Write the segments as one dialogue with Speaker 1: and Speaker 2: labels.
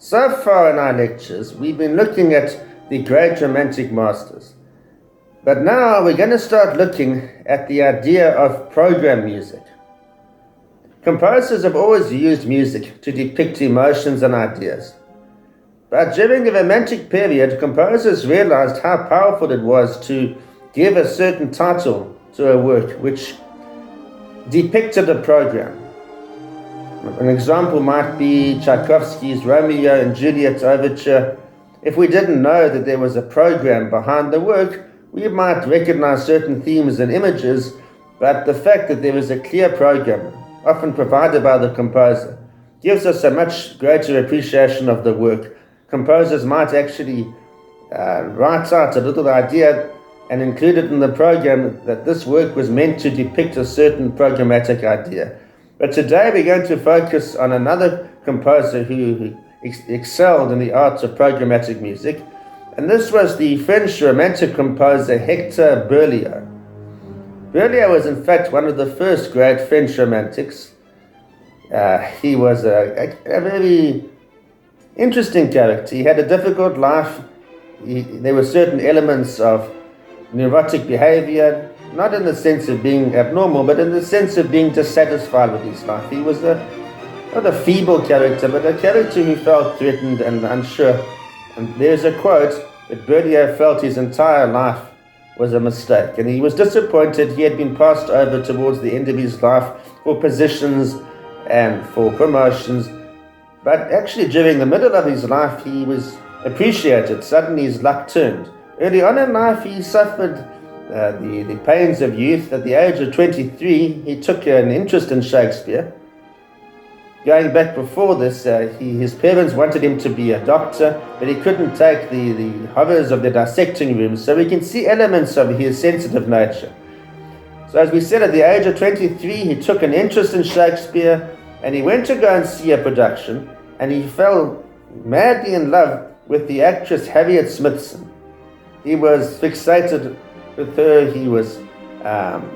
Speaker 1: So far in our lectures, we've been looking at the great Romantic masters. But now we're going to start looking at the idea of program music. Composers have always used music to depict emotions and ideas. But during the Romantic period, composers realized how powerful it was to give a certain title to a work which depicted a program. An example might be Tchaikovsky's Romeo and Juliet overture. If we didn't know that there was a program behind the work, we might recognize certain themes and images, but the fact that there is a clear program, often provided by the composer, gives us a much greater appreciation of the work. Composers might actually write out a little idea and include it in the program that this work was meant to depict a certain programmatic idea. But today we're going to focus on another composer who excelled in the art of programmatic music, and this was the French Romantic composer Hector Berlioz. Berlioz was in fact one of the first great French Romantics. He was a very interesting character. He had a difficult life. There were certain elements of neurotic behavior, not in the sense of being abnormal, but in the sense of being dissatisfied with his life. He was not a feeble character, but a character who felt threatened and unsure. And there's a quote that Berlioz felt his entire life was a mistake, and he was disappointed. He had been passed over towards the end of his life for positions and for promotions, but actually during the middle of his life he was appreciated. Suddenly his luck turned. Early on in life he suffered the pains of youth. At the age of 23 he took an interest in Shakespeare. Going back before this, his parents wanted him to be a doctor, but he couldn't take the horrors of the dissecting rooms, so we can see elements of his sensitive nature. So as we said, at the age of 23 he took an interest in Shakespeare, and he went to go and see a production, and he fell madly in love with the actress Harriet Smithson. He was fixated with her, he was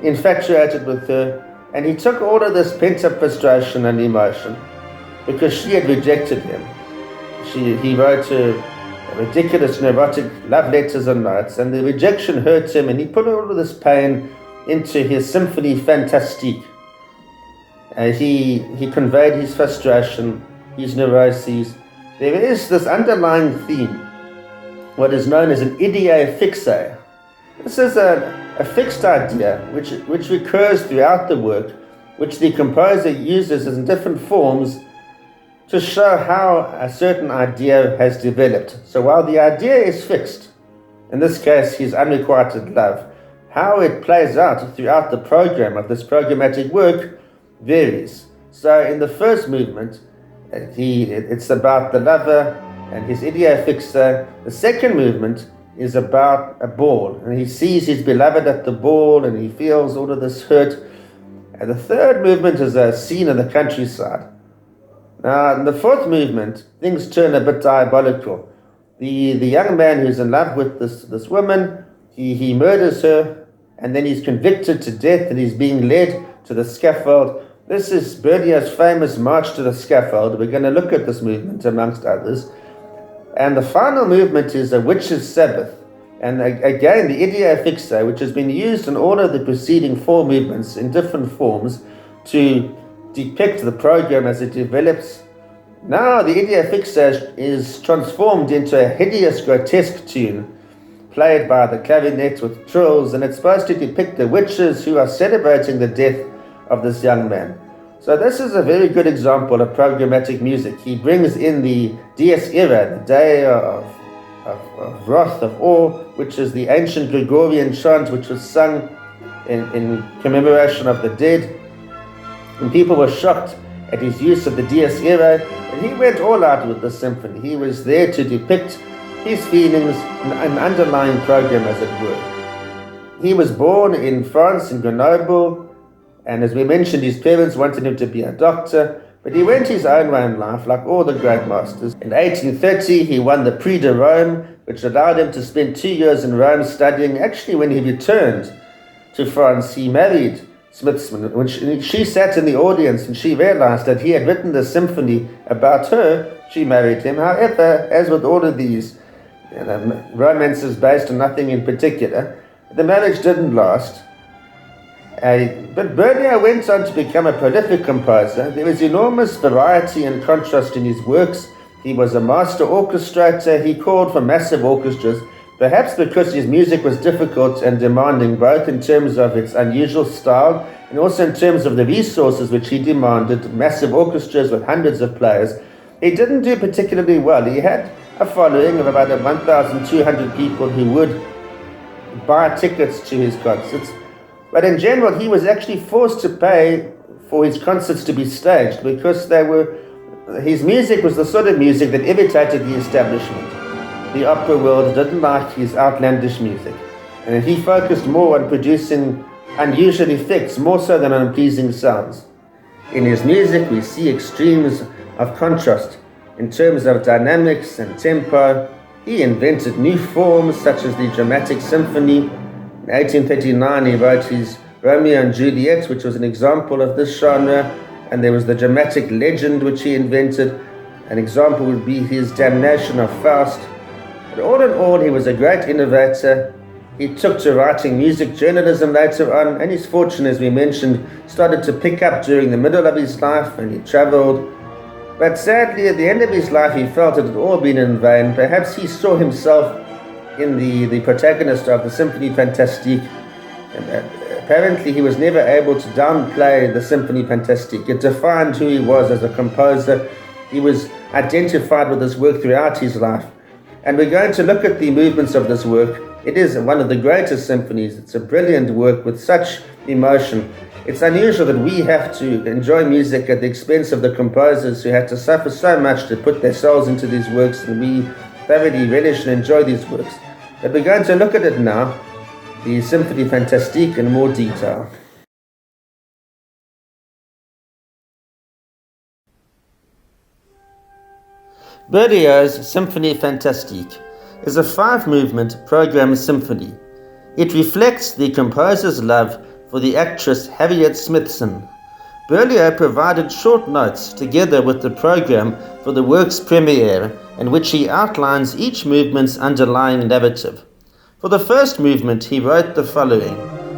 Speaker 1: infatuated with her, and he took all of this pent-up frustration and emotion because she had rejected him. He wrote her ridiculous neurotic love letters and notes, and the rejection hurt him, and he put all of this pain into his Symphonie Fantastique. He conveyed his frustration, his neuroses. There is this underlying theme, what is known as an idea fixe. This is a fixed idea which recurs throughout the work, which the composer uses in different forms to show how a certain idea has developed. So while the idea is fixed, in this case his unrequited love, how it plays out throughout the program of this programmatic work varies. So in the first movement, it's about the lover and his idea fixe. The second movement is about a ball, and he sees his beloved at the ball and he feels all of this hurt. And the third movement is a scene in the countryside. Now in the fourth movement things turn a bit diabolical. The young man who's in love with this woman, he murders her, and then he's convicted to death and he's being led to the scaffold. This is Berlioz's famous March to the Scaffold. We're going to look at this movement amongst others. And the final movement is a witch's Sabbath. And again, the idea fixe, which has been used in all of the preceding four movements in different forms to depict the program as it develops. Now the idea fixe is transformed into a hideous, grotesque tune played by the clarinet with trills, and it's supposed to depict the witches who are celebrating the death of this young man. So this is a very good example of programmatic music. He brings in the Dies Irae, the day of wrath, of awe, which is the ancient Gregorian chant which was sung in commemoration of the dead. And people were shocked at his use of the Dies Irae, and he went all out with the symphony. He was there to depict his feelings, an underlying program as it were. He was born in France, in Grenoble, and as we mentioned, his parents wanted him to be a doctor, but he went his own way in life, like all the great masters. In 1830, he won the Prix de Rome, which allowed him to spend 2 years in Rome studying. Actually, when he returned to France, he married Smithson. When she sat in the audience and she realized that he had written the symphony about her, she married him. However, as with all of these romances based on nothing in particular, the marriage didn't last. But Berlioz went on to become a prolific composer. There was enormous variety and contrast in his works. He was a master orchestrator. He called for massive orchestras, perhaps because his music was difficult and demanding, both in terms of its unusual style and also in terms of the resources which he demanded, massive orchestras with hundreds of players. He didn't do particularly well. He had a following of about 1,200 people who would buy tickets to his concerts. But in general, he was actually forced to pay for his concerts to be staged because his music was the sort of music that irritated the establishment. The opera world didn't like his outlandish music, and he focused more on producing unusual effects more so than on pleasing sounds. In his music, we see extremes of contrast in terms of dynamics and tempo. He invented new forms such as the dramatic symphony. In 1839, he wrote his Romeo and Juliet, which was an example of this genre, and there was the dramatic legend which he invented. An example would be his Damnation of Faust. But all in all, he was a great innovator. He took to writing music journalism later on, and his fortune, as we mentioned, started to pick up during the middle of his life, and he traveled. But sadly, at the end of his life, he felt it had all been in vain. Perhaps he saw himself in the protagonist of the Symphonie Fantastique. And apparently he was never able to downplay the Symphonie Fantastique. It defined who he was as a composer. He was identified with this work throughout his life. And we're going to look at the movements of this work. It is one of the greatest symphonies. It's a brilliant work with such emotion. It's unusual that we have to enjoy music at the expense of the composers who had to suffer so much to put their souls into these works, and we thoroughly relish and enjoy these works. But we're going to look at it now, the Symphonie Fantastique, in more detail. Berlioz's Symphonie Fantastique is a 5-movement program symphony. It reflects the composer's love for the actress Harriet Smithson. Berlioz provided short notes together with the program for the work's premiere, in which he outlines each movement's underlying narrative. For the first movement, he wrote the following: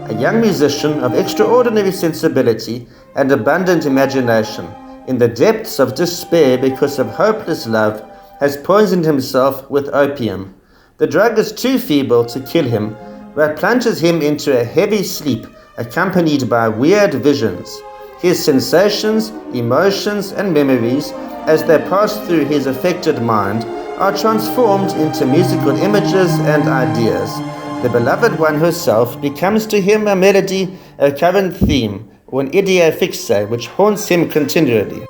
Speaker 1: "A young musician of extraordinary sensibility and abundant imagination, in the depths of despair because of hopeless love, has poisoned himself with opium. The drug is too feeble to kill him, but plunges him into a heavy sleep accompanied by weird visions. His sensations, emotions, and memories, as they pass through his affected mind, are transformed into musical images and ideas. The beloved one herself becomes to him a melody, a current theme, or an idea fixe which haunts him continually."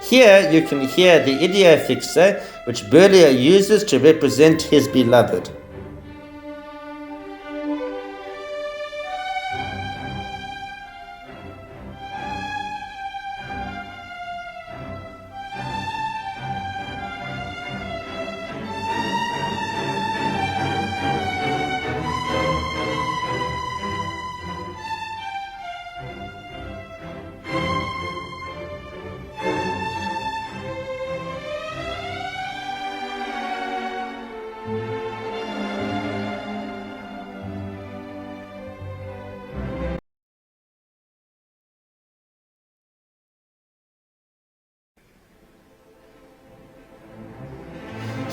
Speaker 1: Here you can hear the idea fixe, which Berlioz uses to represent his beloved.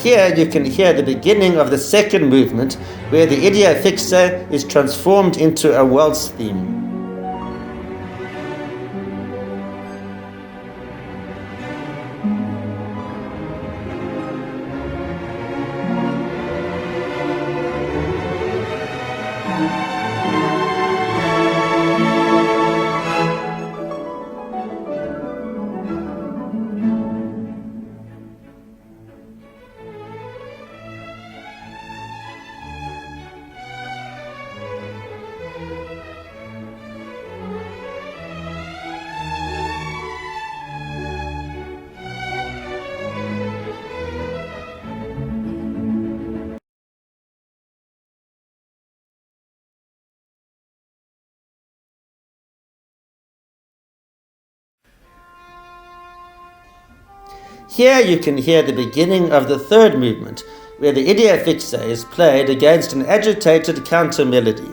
Speaker 1: Here you can hear the beginning of the second movement, where the idea fixe is transformed into a waltz theme. Here you can hear the beginning of the third movement, where the idea fixe is played against an agitated counter melody.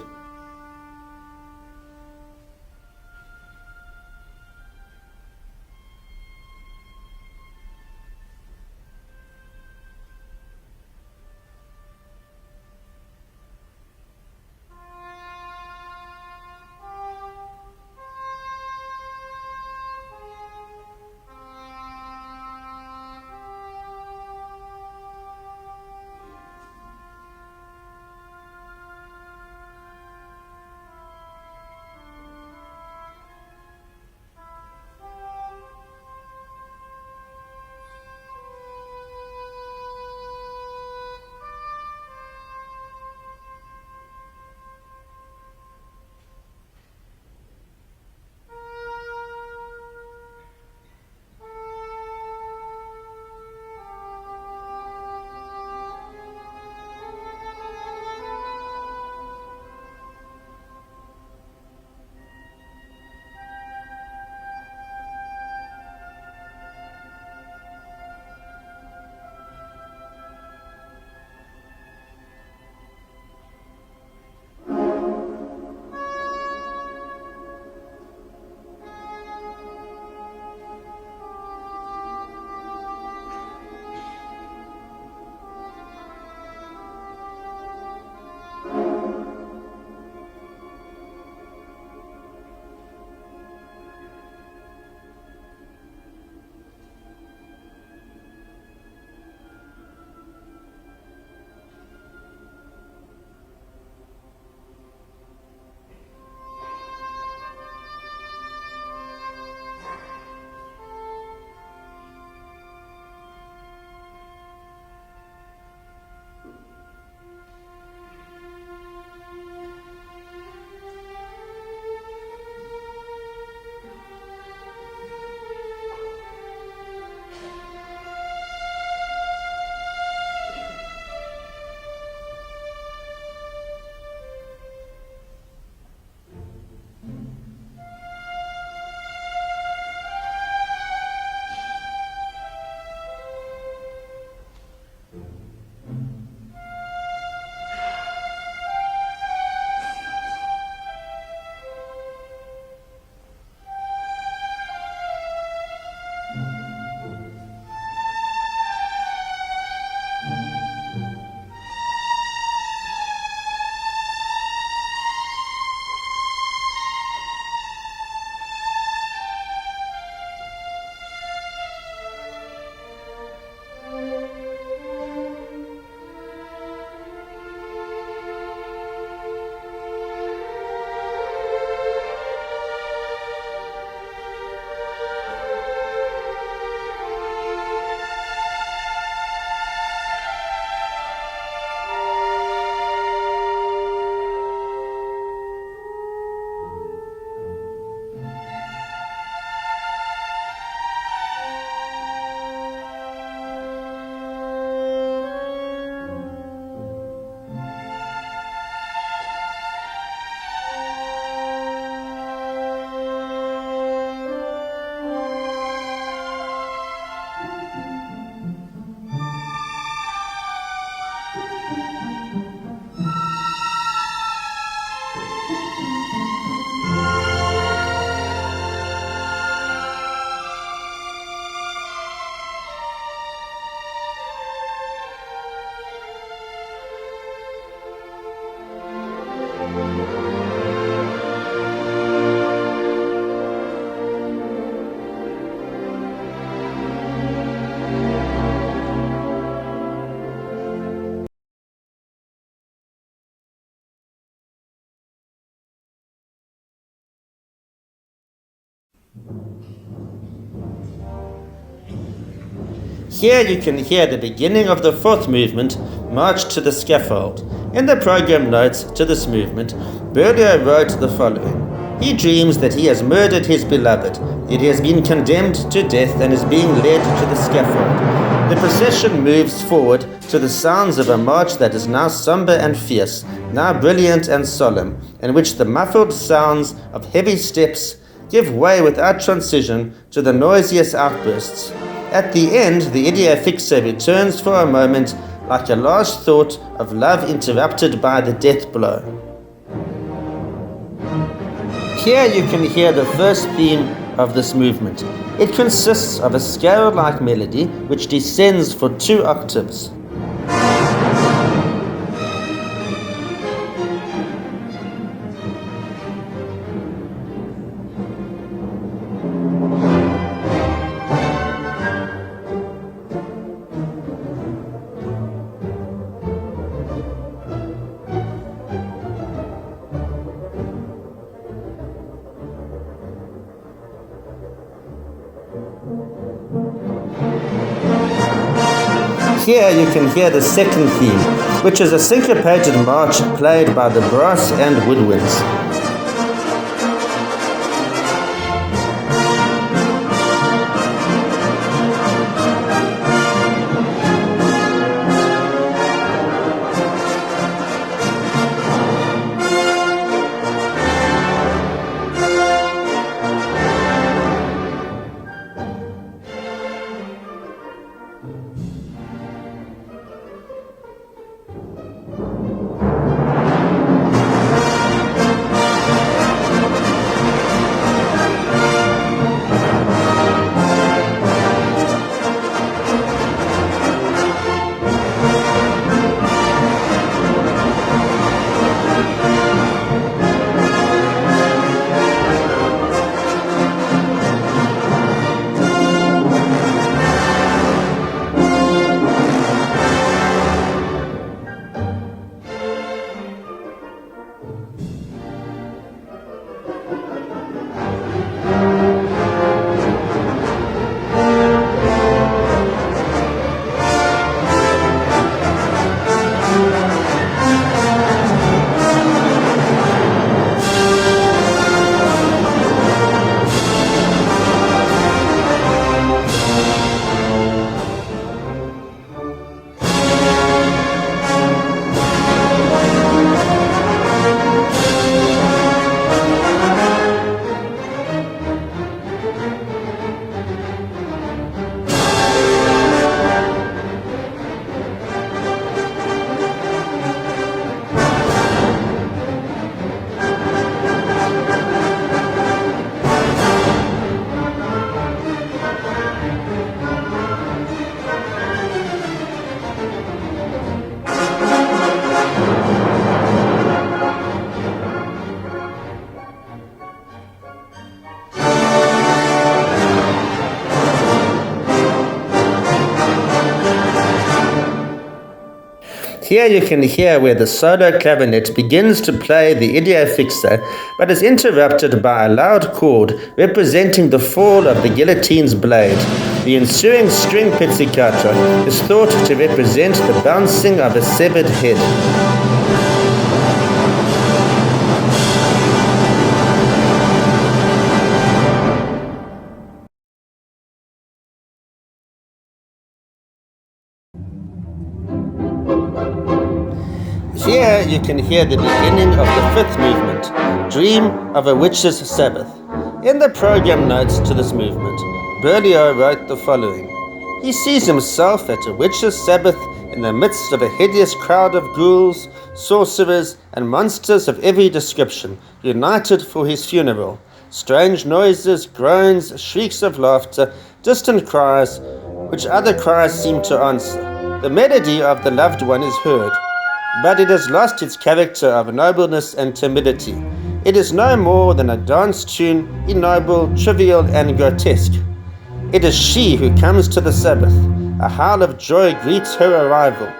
Speaker 1: Here you can hear the beginning of the fourth movement, March to the Scaffold. In the program notes to this movement, Berlioz wrote the following. He dreams that he has murdered his beloved, that he has been condemned to death and is being led to the scaffold. The procession moves forward to the sounds of a march that is now somber and fierce, now brilliant and solemn, in which the muffled sounds of heavy steps give way without transition to the noisiest outbursts. At the end, the idea fixe returns for a moment like a last thought of love interrupted by the death blow. Here you can hear the first theme of this movement. It consists of a scale-like melody which descends for 2 octaves. Here you can hear the second theme, which is a syncopated march played by the brass and woodwinds. Here you can hear where the solo clarinet begins to play the idea fixe, but is interrupted by a loud chord representing the fall of the guillotine's blade. The ensuing string pizzicato is thought to represent the bouncing of a severed head. Here you can hear the beginning of the fifth movement, Dream of a Witch's Sabbath. In the program notes to this movement, Berlioz wrote the following. He sees himself at a witch's Sabbath in the midst of a hideous crowd of ghouls, sorcerers, and monsters of every description, united for his funeral. Strange noises, groans, shrieks of laughter, distant cries, which other cries seem to answer. The melody of the loved one is heard, but it has lost its character of nobleness and timidity. It is no more than a dance tune, ignoble, trivial, and grotesque. It is she who comes to the Sabbath. A howl of joy greets her arrival.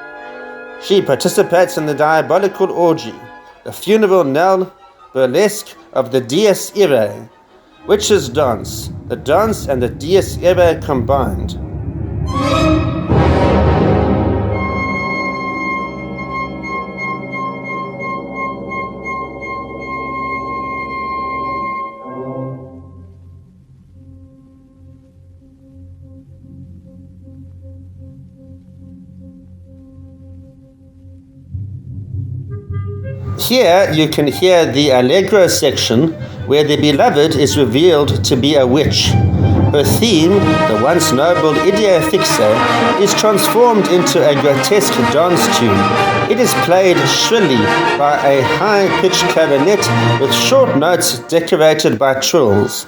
Speaker 1: She participates in the diabolical orgy, the funeral knell, burlesque of the Dies Irae. Witches' Dance, the dance and the Dies Irae combined. Here you can hear the Allegro section where the beloved is revealed to be a witch. Her theme, the once noble idea fixe, is transformed into a grotesque dance tune. It is played shrilly by a high-pitched clarinet with short notes decorated by trills.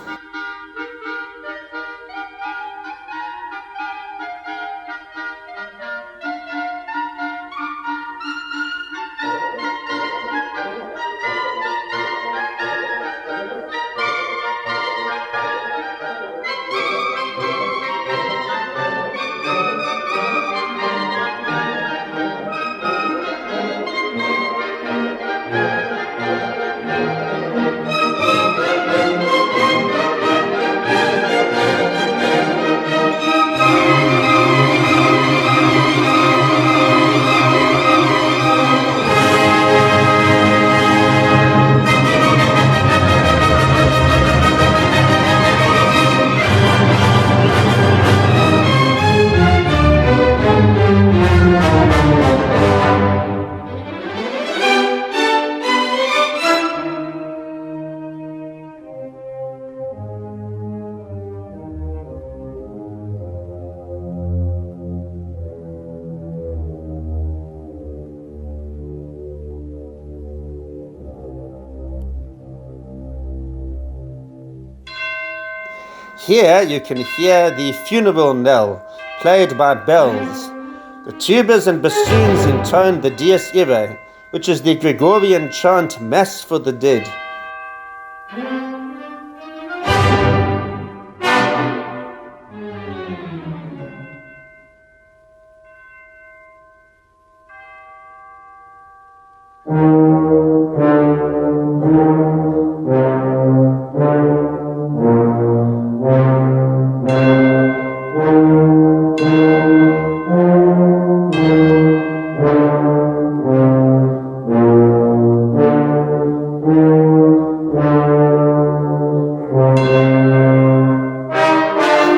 Speaker 1: Here you can hear the funeral knell, played by bells. The tubas and bassoons intone the Dies Irae, which is the Gregorian chant Mass for the dead.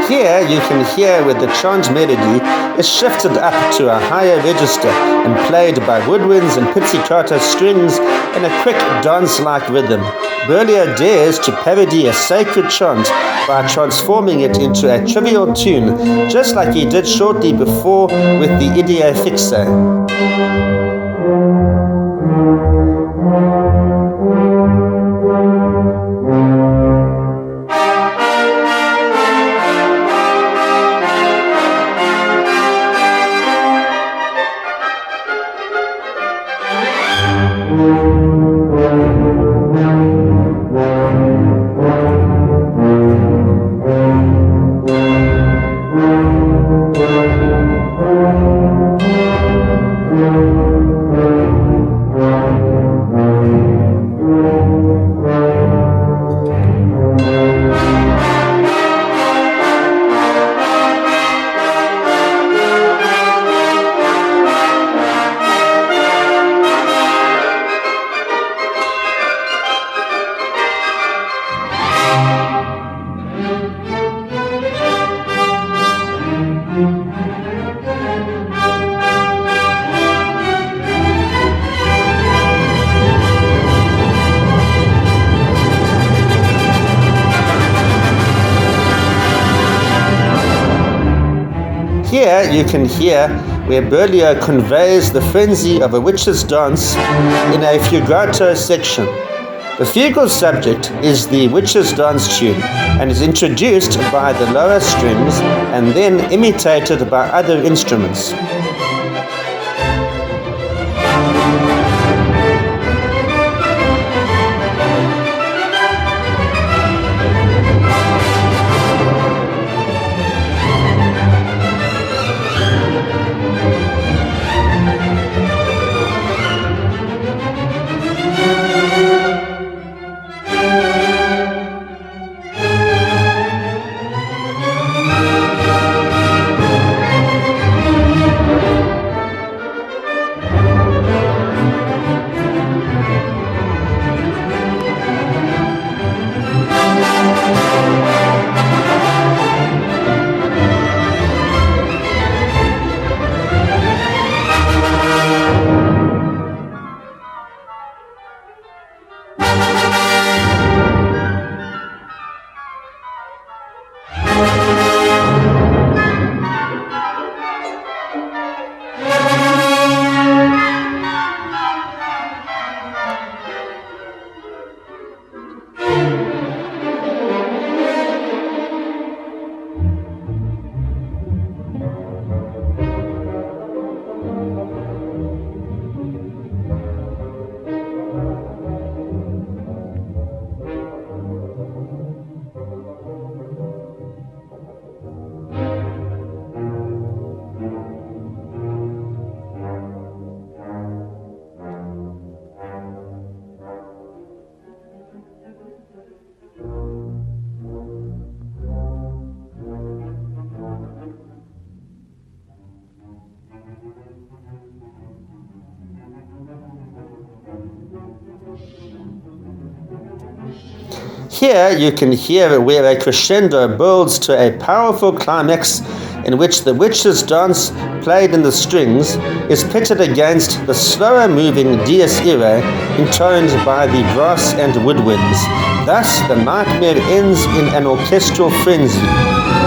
Speaker 1: Here you can hear where the chant melody is shifted up to a higher register and played by woodwinds and pizzicato strings in a quick dance-like rhythm. Berlioz dares to parody a sacred chant by transforming it into a trivial tune, just like he did shortly before with the idea fixe. Here you can hear where Berlioz conveys the frenzy of a witch's dance in a fugato section. The fugal subject is the witch's dance tune and is introduced by the lower strings and then imitated by other instruments. Here you can hear where a crescendo builds to a powerful climax in which the witch's dance, played in the strings, is pitted against the slower moving dies irae, intoned by the brass and woodwinds. Thus, the nightmare ends in an orchestral frenzy.